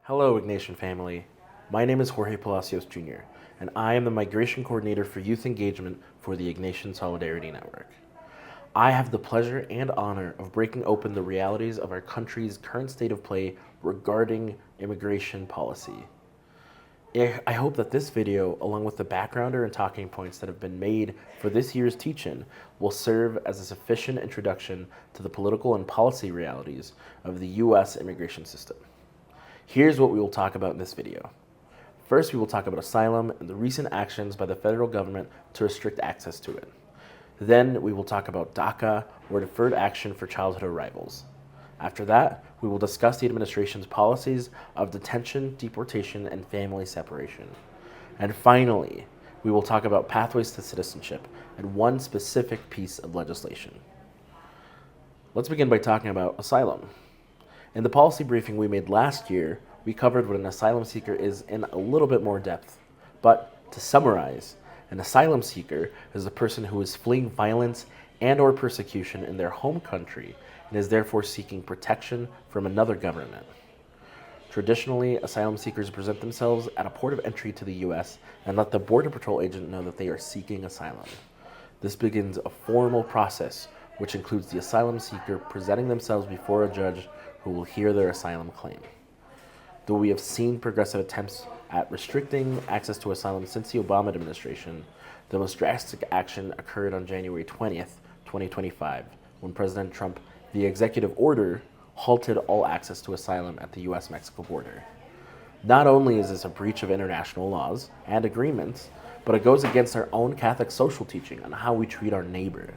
Hello, Ignatian family. My name is Jorge Palacios Jr., and I am the Migration Coordinator for Youth Engagement for the Ignatian Solidarity Network. I have the pleasure and honor of breaking open the realities of our country's current state of play regarding immigration policy. I hope that this video, along with the backgrounder and talking points that have been made for this year's teach-in, will serve as a sufficient introduction to the political and policy realities of the U.S. immigration system. Here's what we will talk about in this video. First, we will talk about asylum and the recent actions by the federal government to restrict access to it. Then, we will talk about DACA, or Deferred Action for Childhood Arrivals. After that, we will discuss the administration's policies of detention, deportation, and family separation. And finally, we will talk about pathways to citizenship and one specific piece of legislation. Let's begin by talking about asylum. In the policy briefing we made last year, we covered what an asylum seeker is in a little bit more depth. But to summarize, an asylum seeker is a person who is fleeing violence and/or persecution in their home country and is therefore seeking protection from another government. Traditionally, asylum seekers present themselves at a port of entry to the U.S. and let the Border Patrol agent know that they are seeking asylum. This begins a formal process, which includes the asylum seeker presenting themselves before a judge who will hear their asylum claim. Though we have seen progressive attempts at restricting access to asylum since the Obama administration, the most drastic action occurred on January 20th, 2025, when President Trump, via executive order, halted all access to asylum at the U.S.-Mexico border. Not only is this a breach of international laws and agreements, but it goes against our own Catholic social teaching on how we treat our neighbor.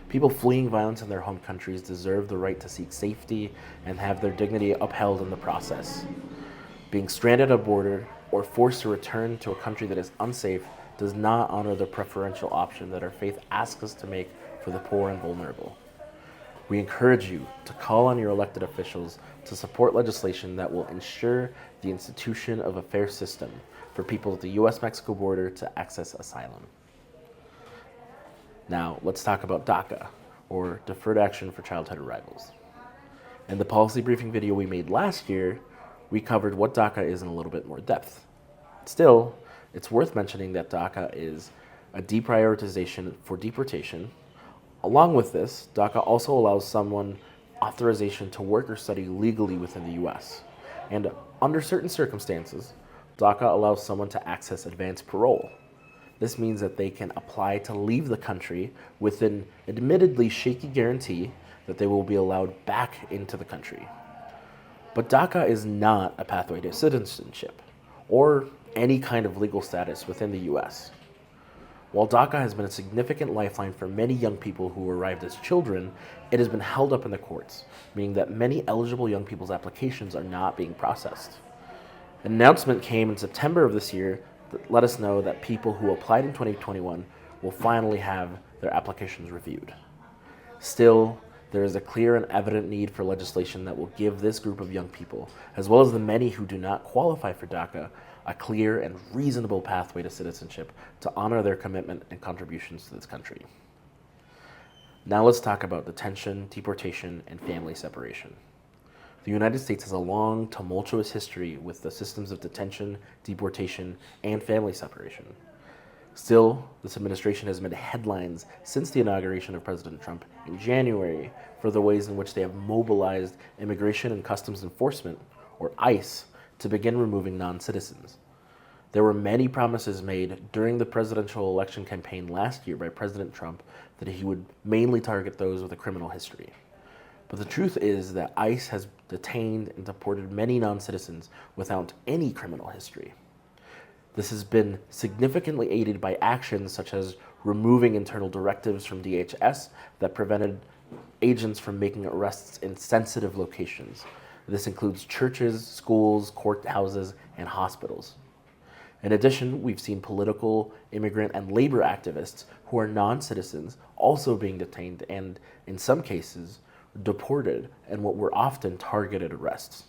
People fleeing violence in their home countries deserve the right to seek safety and have their dignity upheld in the process. Being stranded at a border or forced to return to a country that is unsafe does not honor the preferential option that our faith asks us to make for the poor and vulnerable. We encourage you to call on your elected officials to support legislation that will ensure the institution of a fair system for people at the U.S.-Mexico border to access asylum. Now, let's talk about DACA, or Deferred Action for Childhood Arrivals. In the policy briefing video we made last year, we covered what DACA is in a little bit more depth. Still, it's worth mentioning that DACA is a deprioritization for deportation. Along with this, DACA also allows someone authorization to work or study legally within the U.S. And under certain circumstances, DACA allows someone to access advanced parole. This means that they can apply to leave the country with an admittedly shaky guarantee that they will be allowed back into the country. But DACA is not a pathway to citizenship or any kind of legal status within the U.S. While DACA has been a significant lifeline for many young people who arrived as children, it has been held up in the courts, meaning that many eligible young people's applications are not being processed. An announcement came in September of this year that let us know that people who applied in 2021 will finally have their applications reviewed. Still, there is a clear and evident need for legislation that will give this group of young people, as well as the many who do not qualify for DACA, a clear and reasonable pathway to citizenship to honor their commitment and contributions to this country. Now let's talk about detention, deportation, and family separation. The United States has a long, tumultuous history with the systems of detention, deportation, and family separation. Still, this administration has made headlines since the inauguration of President Trump in January for the ways in which they have mobilized Immigration and Customs Enforcement, or ICE, to begin removing non-citizens. There were many promises made during the presidential election campaign last year by President Trump that he would mainly target those with a criminal history. But the truth is that ICE has detained and deported many non-citizens without any criminal history. This has been significantly aided by actions such as removing internal directives from DHS that prevented agents from making arrests in sensitive locations. This includes churches, schools, courthouses, and hospitals. In addition, we've seen political, immigrant, and labor activists who are non-citizens also being detained and, in some cases, deported in what were often targeted arrests.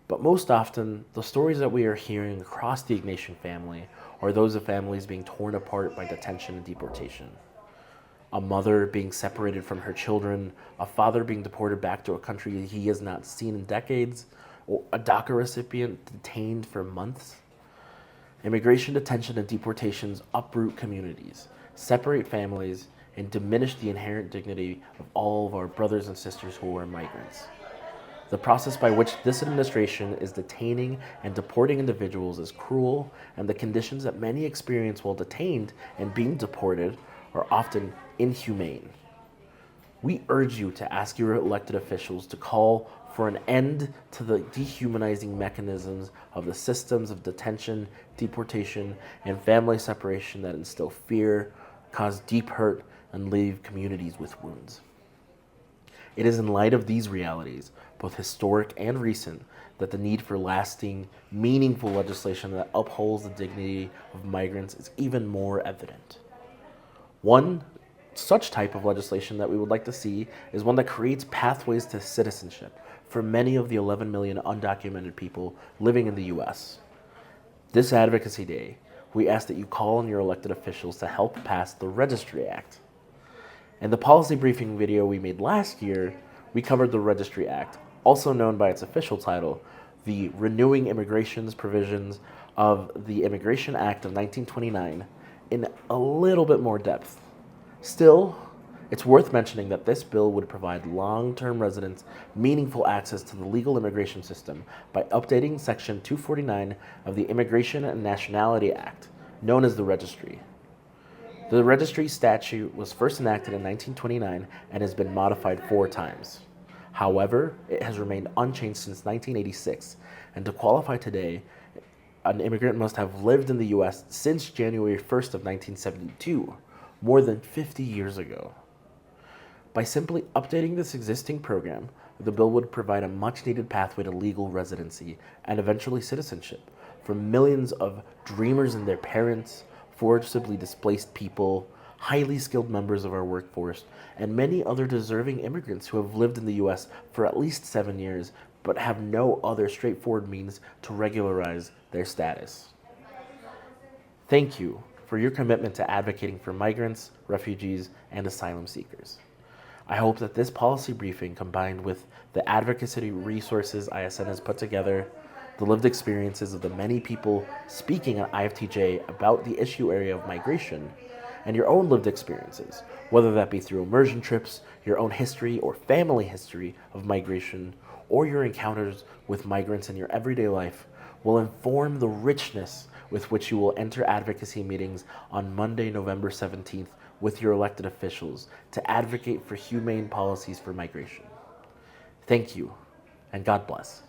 But most often, the stories that we are hearing across the Ignatian family are those of families being torn apart by detention and deportation. A mother being separated from her children, a father being deported back to a country he has not seen in decades, or a DACA recipient detained for months. Immigration detention and deportations uproot communities, separate families, and diminish the inherent dignity of all of our brothers and sisters who are migrants. The process by which this administration is detaining and deporting individuals is cruel, and the conditions that many experience while detained and being deported are often inhumane. We urge you to ask your elected officials to call for an end to the dehumanizing mechanisms of the systems of detention, deportation, and family separation that instill fear, cause deep hurt, and leave communities with wounds. It is in light of these realities, both historic and recent, that the need for lasting, meaningful legislation that upholds the dignity of migrants is even more evident. One such type of legislation that we would like to see is one that creates pathways to citizenship for many of the 11 million undocumented people living in the U.S. This Advocacy Day, we ask that you call on your elected officials to help pass the Registry Act. In the policy briefing video we made last year, we covered the Registry Act, also known by its official title, the Renewing Immigration's Provisions of the Immigration Act of 1929, in a little bit more depth. Still, it's worth mentioning that this bill would provide long-term residents meaningful access to the legal immigration system by updating Section 249 of the Immigration and Nationality Act, known as the Registry. The Registry statute was first enacted in 1929 and has been modified 4 times. However, it has remained unchanged since 1986, and to qualify today, an immigrant must have lived in the U.S. since January 1st of 1972, more than 50 years ago. By simply updating this existing program, the bill would provide a much-needed pathway to legal residency and eventually citizenship for millions of dreamers and their parents, forcibly displaced people, highly skilled members of our workforce, and many other deserving immigrants who have lived in the U.S. for at least 7 years but have no other straightforward means to regularize their status. Thank you for your commitment to advocating for migrants, refugees, and asylum seekers. I hope that this policy briefing, combined with the advocacy resources ISN has put together, the lived experiences of the many people speaking at IFTJ about the issue area of migration, and your own lived experiences, whether that be through immersion trips, your own history or family history of migration, or your encounters with migrants in your everyday life, will inform the richness with which you will enter advocacy meetings on Monday, November 17th with your elected officials to advocate for humane policies for migration. Thank you, and God bless.